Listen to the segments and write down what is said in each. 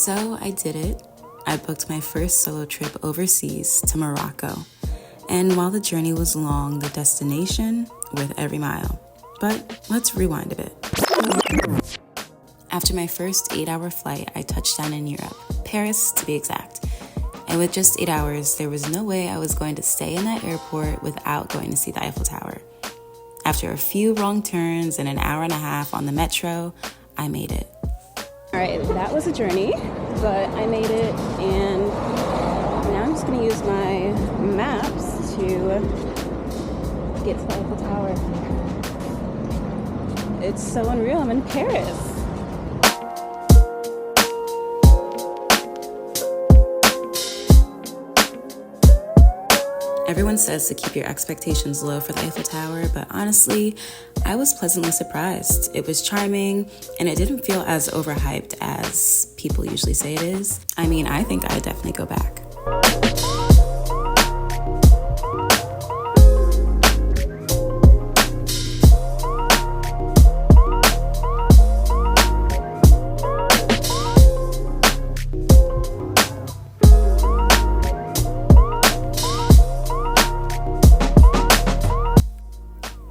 So I did it. I booked my first solo trip overseas to Morocco. And while the journey was long, the destination worth every mile. But let's rewind a bit. After my first 8-hour flight, I touched down in Europe, Paris to be exact. And with just 8 hours, there was no way I was going to stay in that airport without going to see the Eiffel Tower. After a few wrong turns and an hour and a half on the metro, I made it. All right, that was a journey, but I made it, and now I'm just gonna use my maps to get to the Eiffel Tower. It's so unreal, I'm in Paris. Everyone says to keep your expectations low for the Eiffel Tower, but honestly, I was pleasantly surprised. It was charming, and it didn't feel as overhyped as people usually say it is. I mean, I think I'd definitely go back.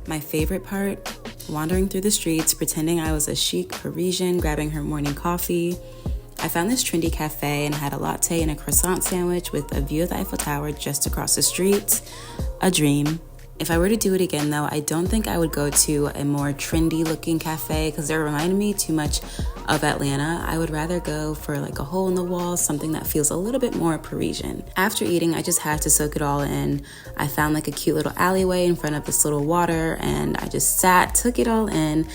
My favorite part, wandering through the streets, pretending I was a chic Parisian, grabbing her morning coffee. I found this trendy cafe and had a latte and a croissant sandwich with a view of the Eiffel Tower just across the street. A dream. If I were to do it again though, I don't think I would go to a more trendy looking cafe because they reminded me too much of Atlanta. I would rather go for like a hole in the wall, something that feels a little bit more Parisian. After eating, I just had to soak it all in. I found like a cute little alleyway in front of this little water, and I just sat, took it all in.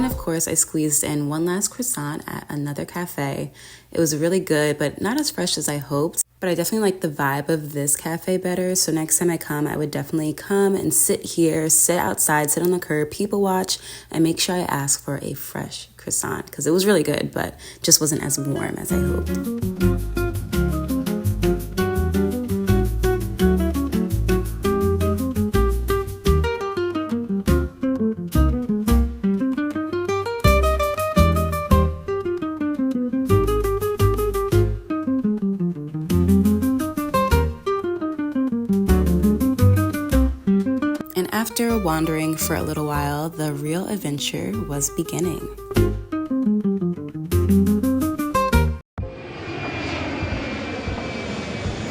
Of course, I squeezed in one last croissant at another cafe. It was really good, but not as fresh as I hoped. But I definitely like the vibe of this cafe better. So next time I come, I would definitely come and sit here, sit outside, sit on the curb, people watch, and make sure I ask for a fresh croissant because it was really good, but just wasn't as warm as I hoped. After wandering for a little while, the real adventure was beginning.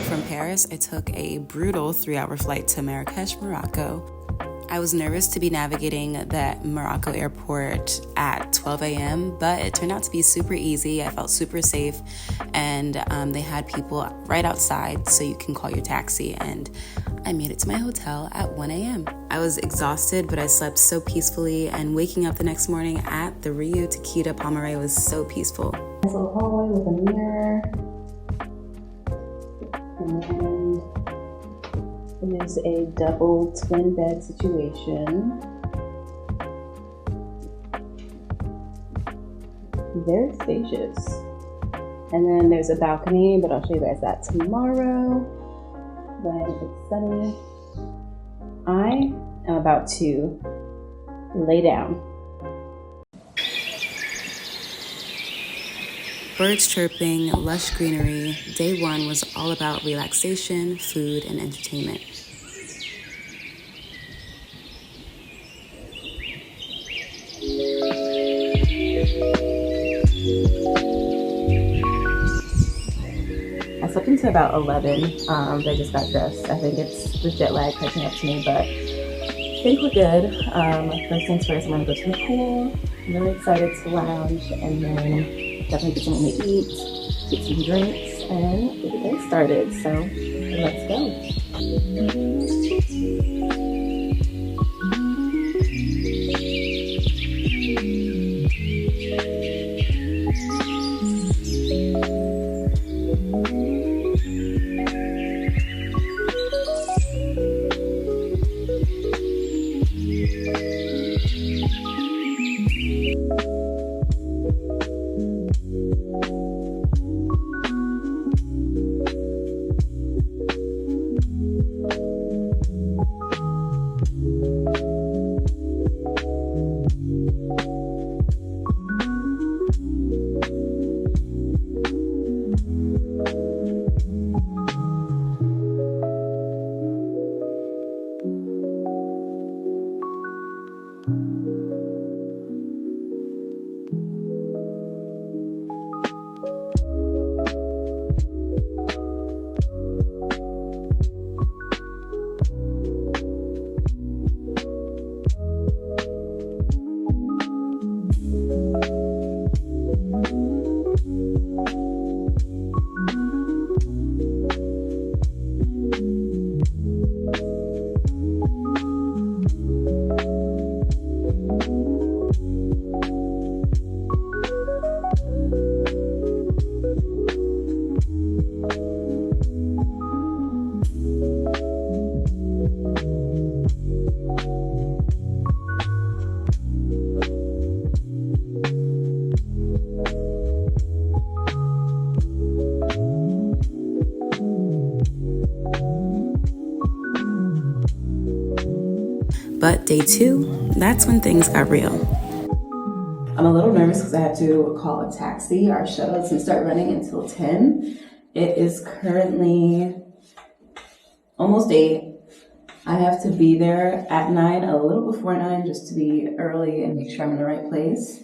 From Paris, I took a brutal 3-hour flight to Marrakech, Morocco. I was nervous to be navigating that Morocco airport at 12 a.m., but it turned out to be super easy. I felt super safe, and they had people right outside so you can call your taxi, and I made it to my hotel at 1 a.m. I was exhausted, but I slept so peacefully, and waking up the next morning at the Rio Tequila Palmeraie was so peaceful. Nice little hallway with a mirror, and it is a double twin bed situation. Very spacious. And then there's a balcony, but I'll show you guys that tomorrow when it's sunny. I am about to lay down. Birds chirping, lush greenery. Day one was all about relaxation, food, and entertainment. I slept until about 11. I just got dressed. I think it's the jet lag catching up to me, but I think we're good. First things first, I'm gonna go to the pool. I'm really excited to lounge, and then definitely get something to eat, get some drinks, and get the day started. So let's go. But day 2, that's when things got real. I'm a little nervous because I have to call a taxi. Our shuttle doesn't start running until 10. It is currently almost 8. I have to be there at 9, a little before 9, just to be early and make sure I'm in the right place.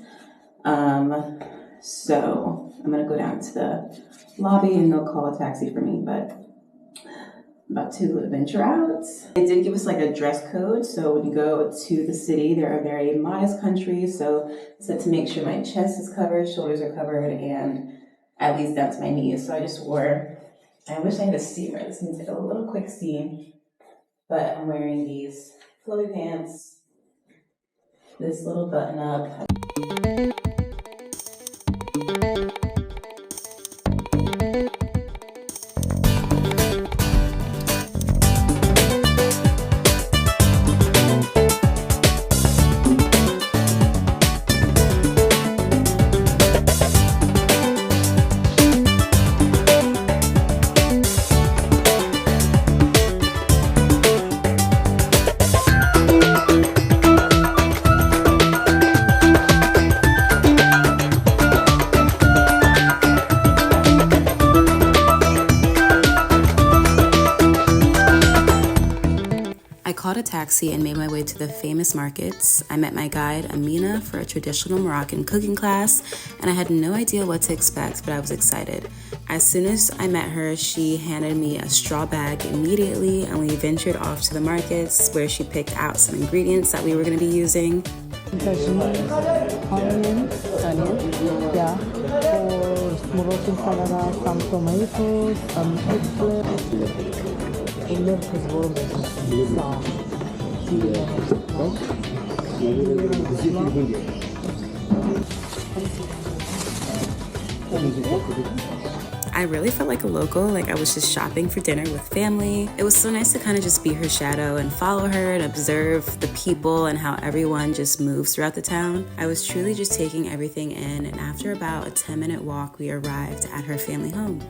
So I'm gonna go down to the lobby and they'll call a taxi for me, but I'm about to venture out. They did give us like a dress code, so when you go to the city, they're a very modest country, so I said to make sure my chest is covered, shoulders are covered, and at least down to my knees. So I just wore, I wish I had a steamer. This needs like a little quick steam, but I'm wearing these flowy pants, this little button up. I called a taxi and made my way to the famous markets. I met my guide, Amina, for a traditional Moroccan cooking class, and I had no idea what to expect, but I was excited. As soon as I met her, she handed me a straw bag immediately, and we ventured off to the markets where she picked out some ingredients that we were going to be using. Onion, yeah. For Moroccan salad, some tomatoes, some eggplant. I really felt like a local, like I was just shopping for dinner with family. It was so nice to kind of just be her shadow and follow her and observe the people and how everyone just moves throughout the town. I was truly just taking everything in, and after about a 10-minute walk, we arrived at her family home.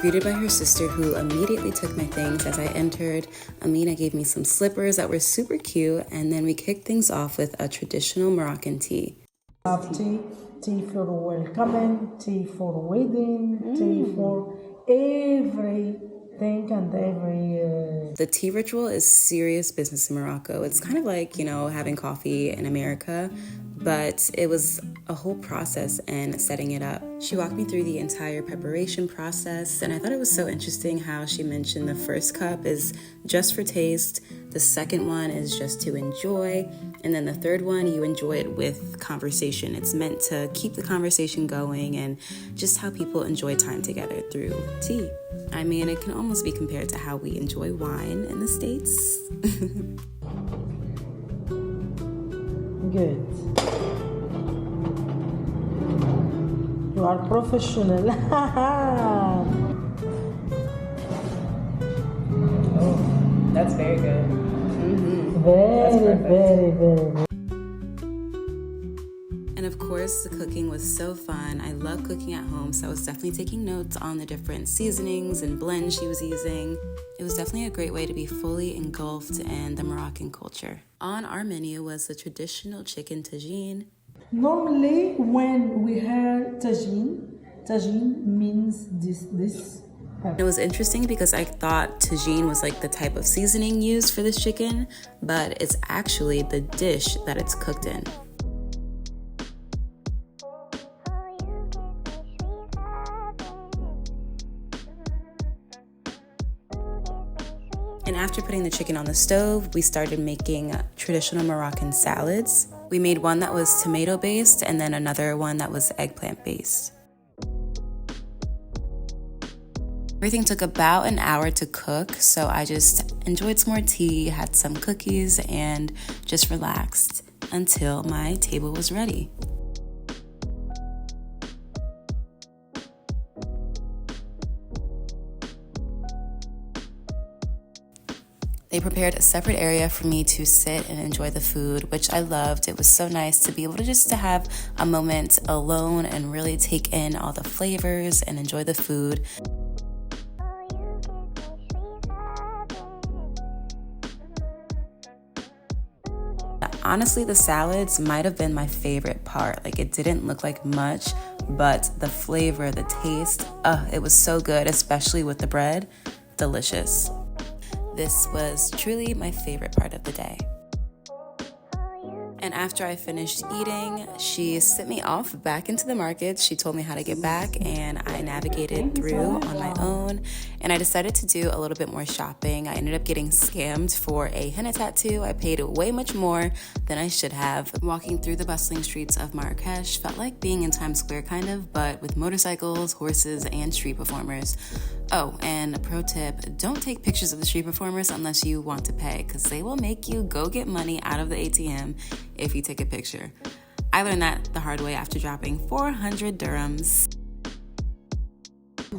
Greeted by her sister, who immediately took my things as I entered. Amina gave me some slippers that were super cute, and then we kicked things off with a traditional Moroccan tea. Tea for welcoming, tea for wedding, tea for everything and every... The tea ritual is serious business in Morocco. It's kind of like, having coffee in America, but it was a whole process and setting it up. She walked me through the entire preparation process, and I thought it was so interesting how she mentioned the first cup is just for taste, the second one is just to enjoy, and then the third one, you enjoy it with conversation. It's meant to keep the conversation going and just how people enjoy time together through tea. I mean, it can almost be compared to how we enjoy wine in the States. Good. You are professional. Oh, that's very good. Mm-hmm. Very good. And of course, the cooking was so fun. I love cooking at home, so I was definitely taking notes on the different seasonings and blends she was using. It was definitely a great way to be fully engulfed in the Moroccan culture. On our menu was the traditional chicken tagine. Normally, when we hear tagine means this. It was interesting because I thought tagine was like the type of seasoning used for this chicken, but it's actually the dish that it's cooked in. And after putting the chicken on the stove, we started making traditional Moroccan salads. We made one that was tomato based and then another one that was eggplant based. Everything took about an hour to cook, so I just enjoyed some more tea, had some cookies, and just relaxed until my table was ready. They prepared a separate area for me to sit and enjoy the food, which I loved. It was so nice to be able to have a moment alone and really take in all the flavors and enjoy the food. Honestly, the salads might have been my favorite part. Like, it didn't look like much, but the flavor, the taste, it was so good, especially with the bread. Delicious. This was truly my favorite part of the day. And after I finished eating, she sent me off back into the market. She told me how to get back, and I navigated through on my own. And I decided to do a little bit more shopping. I ended up getting scammed for a henna tattoo. I paid way much more than I should have. Walking through the bustling streets of Marrakech felt like being in Times Square kind of, but with motorcycles, horses, and street performers. Oh, and a pro tip, don't take pictures of the street performers unless you want to pay, because they will make you go get money out of the ATM if you take a picture. I learned that the hard way after dropping 400 dirhams.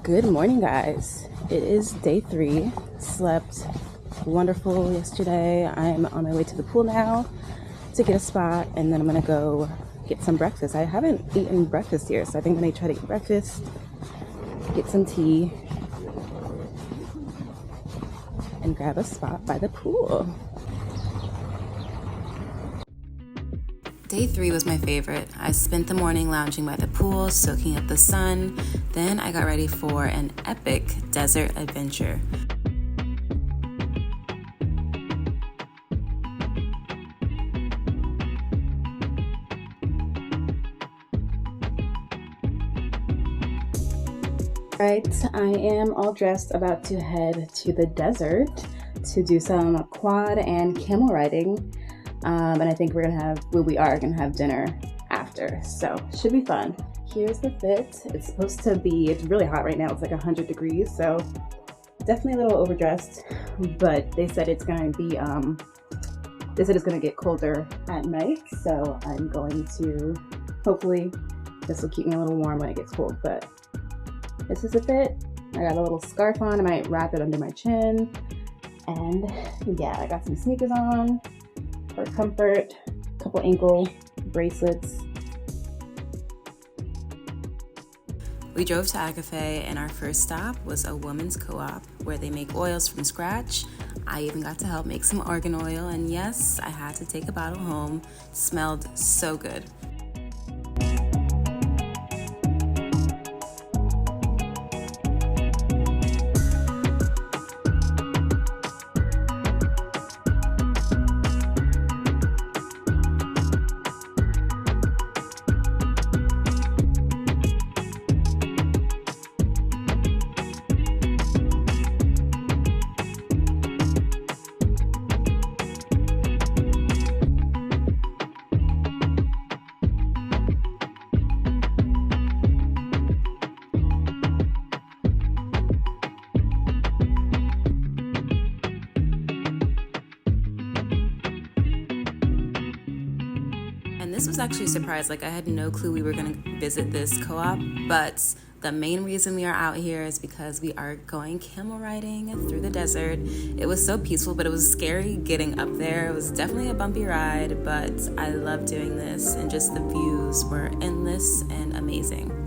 Good morning, guys. It is day 3. Slept wonderful yesterday. I'm on my way to the pool now to get a spot, and then I'm gonna go get some breakfast. I haven't eaten breakfast here, so I think I'm gonna try to eat breakfast, get some tea, and grab a spot by the pool. Day 3 was my favorite. I spent the morning lounging by the pool, soaking up the sun. Then I got ready for an epic desert adventure. Right, I am all dressed, about to head to the desert to do some quad and camel riding. And I think we are gonna have dinner after, so should be fun. Here's the fit. It's really hot right now. It's like 100 degrees, so definitely a little overdressed, but they said it's gonna get colder at night, so I'm going to, hopefully this will keep me a little warm when it gets cold, but this is the fit. I got a little scarf on. I might wrap it under my chin. And yeah, I got some sneakers on for comfort, a couple ankle bracelets. We drove to Agafay, and our first stop was a women's co-op where they make oils from scratch. I even got to help make some argan oil, and yes, I had to take a bottle home. Smelled so good. This was actually a surprise. Like, I had no clue we were going to visit this co-op, but the main reason we are out here is because we are going camel riding through the desert. It was so peaceful, but it was scary getting up there. It was definitely a bumpy ride, but I love doing this, and just the views were endless and amazing.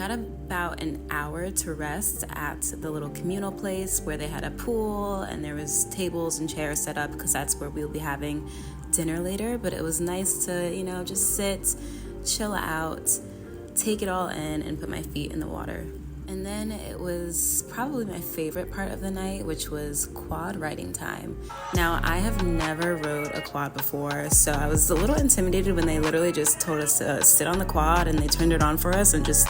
had about an hour to rest at the little communal place where they had a pool and there was tables and chairs set up because that's where we'll be having dinner later. But it was nice to, you know, just sit, chill out, take it all in and put my feet in the water. And then it was probably my favorite part of the night, which was quad riding time. Now, I have never rode a quad before, so I was a little intimidated when they literally just told us to sit on the quad and they turned it on for us and just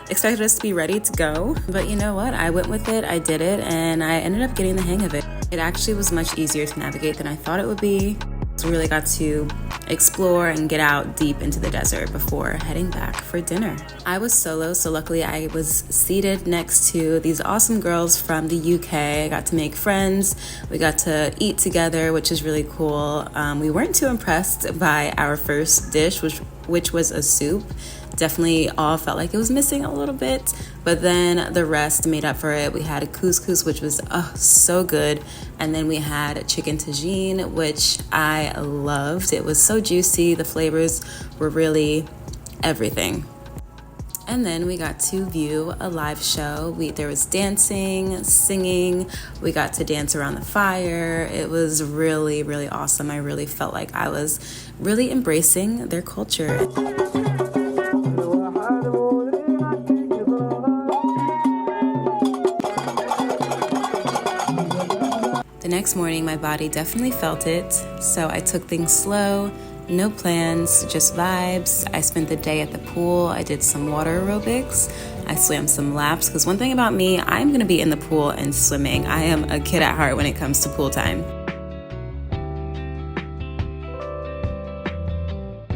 expected us to be ready to go. But you know what? I went with it, I did it, and I ended up getting the hang of it. It actually was much easier to navigate than I thought it would be. So we really got to explore and get out deep into the desert before heading back for dinner. I was solo, so luckily I was seated next to these awesome girls from the UK. I got to make friends. We got to eat together, which is really cool. We weren't too impressed by our first dish, which was a soup. Definitely all felt like it was missing a little bit, but then the rest made up for it. We had a couscous, which was so good, and then we had chicken tagine, which I loved. It was so juicy. The flavors were really everything. And then we got to view a live show. There was dancing, singing. We got to dance around the fire. It was really, really awesome. I really felt like I was really embracing their culture. The next morning, my body definitely felt it, so I took things slow, no plans, just vibes. I spent the day at the pool. I did some water aerobics. I swam some laps, because one thing about me, I'm going to be in the pool and swimming. I am a kid at heart when it comes to pool time.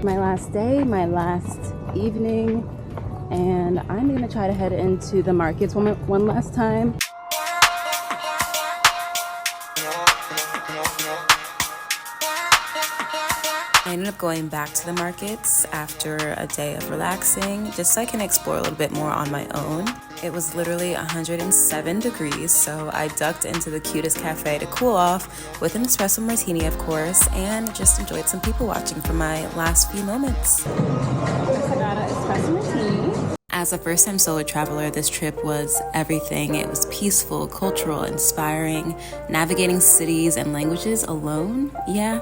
My last day, my last evening, and I'm going to try to head into the markets one last time. I ended up going back to the markets after a day of relaxing, just so I can explore a little bit more on my own. It was literally 107 degrees, so I ducked into the cutest cafe to cool off with an espresso martini, of course, and just enjoyed some people watching for my last few moments. I got an espresso martini. As a first-time solo traveler, this trip was everything. It was peaceful, cultural, inspiring, navigating cities and languages alone. Yeah,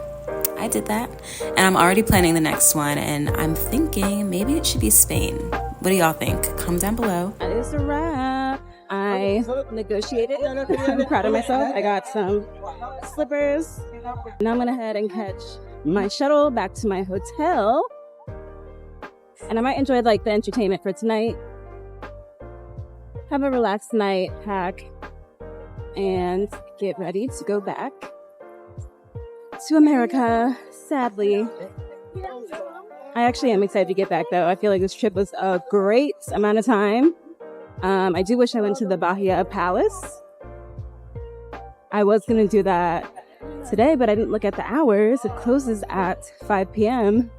I did that. And I'm already planning the next one, and I'm thinking maybe it should be Spain. What do y'all think? Comment down below. That is a wrap. I negotiated. I'm proud of myself. I got some slippers. Now I'm gonna head and catch my shuttle back to my hotel. And I might enjoy the entertainment for tonight. Have a relaxed night, pack, and get ready to go back to America, sadly. I actually am excited to get back, though. I feel like this trip was a great amount of time. I do wish I went to the Bahia Palace. I was going to do that today, but I didn't look at the hours. It closes at 5 p.m.